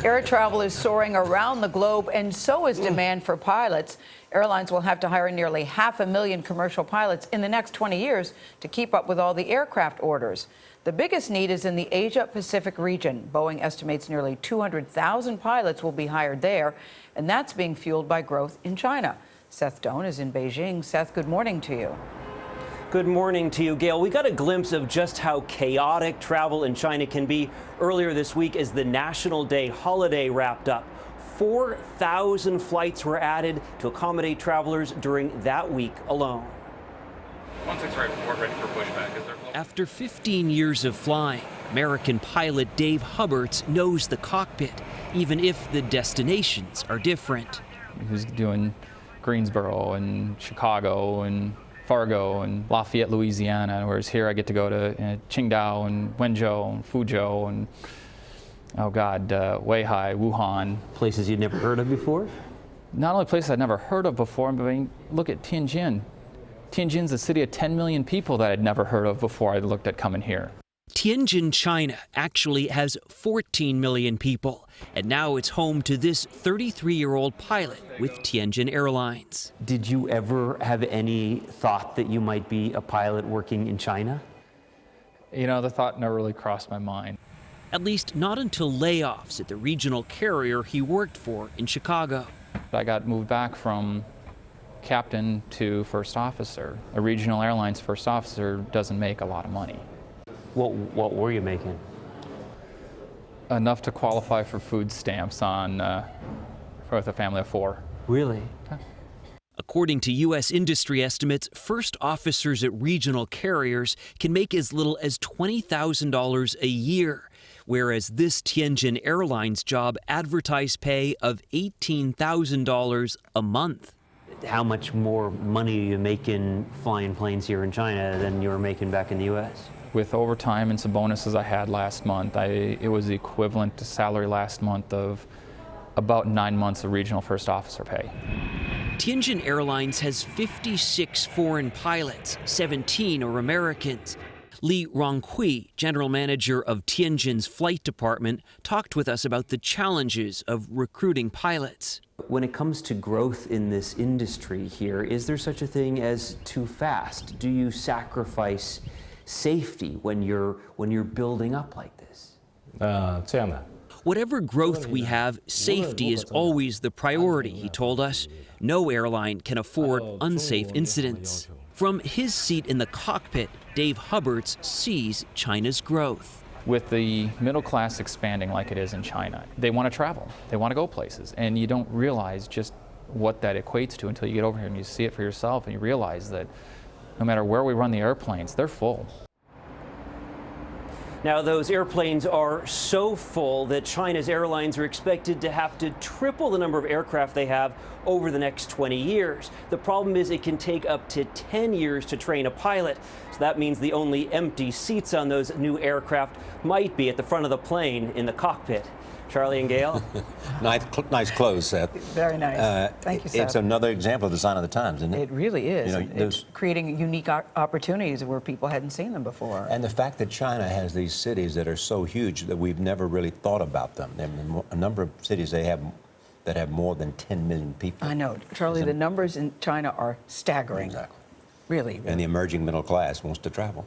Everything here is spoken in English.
Air travel is soaring around the globe, and so is demand for pilots. Airlines will have to hire nearly 500,000 commercial pilots in the next 20 years to keep up with all the aircraft orders. The biggest need is in the Asia-Pacific region. Boeing estimates nearly 200,000 pilots will be hired there, and that's being fueled by growth in China. Seth Doane is in Beijing. Seth, good morning to you. Good morning to you, Gail. We got a glimpse of just how chaotic travel in China can be earlier this week as the National Day holiday wrapped up. 4,000 flights were added to accommodate travelers during that week alone. 16 right, we're ready for pushback. After 15 years of flying, American pilot Dave Hubberts knows the cockpit, even if the destinations are different. He was doing Greensboro and Chicago and Fargo and Lafayette, Louisiana, whereas here I get to go to Qingdao and Wenzhou and Fuzhou and, oh God, Weihai, Wuhan. Places you'd never heard of before? Not only places I'd never heard of before, but I mean, look at Tianjin. Tianjin's a city of 10 million people that I'd never heard of before I looked at coming here. Tianjin, China actually has 14 million people, and now it's home to this 33-year-old pilot with Tianjin Airlines. Did you ever have any thought that you might be a pilot working in China? You know, the thought never really crossed my mind. At least not until layoffs at the regional carrier he worked for in Chicago. I got moved back from captain to first officer. A regional airlines first officer doesn't make a lot of money. What were you making? Enough to qualify for food stamps with a family of 4. Really? According to U.S. industry estimates, first officers at regional carriers can make as little as $20,000 a year, whereas this Tianjin Airlines job advertised pay of $18,000 a month. How much more money are you making flying planes here in China than you were making back in the U.S.? With overtime and some bonuses I had last month, it was the equivalent to salary last month of about 9 months of regional first officer pay. Tianjin Airlines has 56 foreign pilots, 17 are Americans. Li Ronghui, general manager of Tianjin's flight department, talked with us about the challenges of recruiting pilots. When it comes to growth in this industry here, is there such a thing as too fast? Do you sacrifice safety when you're building up like this? Whatever growth we have, safety is always the priority, he told us. No airline can afford unsafe incidents. From his seat in the cockpit, Dave Hubberts sees China's growth. With the middle class expanding like it is in China, they want to travel, they want to go places, and you don't realize just what that equates to until you get over here and you see it for yourself and you realize that no matter where we run the airplanes, they're full. Now, those airplanes are so full that China's airlines are expected to have to triple the number of aircraft they have over the next 20 years. The problem is it can take up to 10 years to train a pilot. So that means the only empty seats on those new aircraft might be at the front of the plane in the cockpit. Charlie and Gail? Nice close, Seth. Very nice. Thank you, Seth. It's another example of the sign of the times, isn't it? It really is. You know, it's creating unique opportunities where people hadn't seen them before. And the fact that China has these cities that are so huge that we've never really thought about them. There are a number of cities they have that have more than 10 million people. I know. Charlie, the numbers in China are staggering. Exactly. Really. And the emerging middle class wants to travel.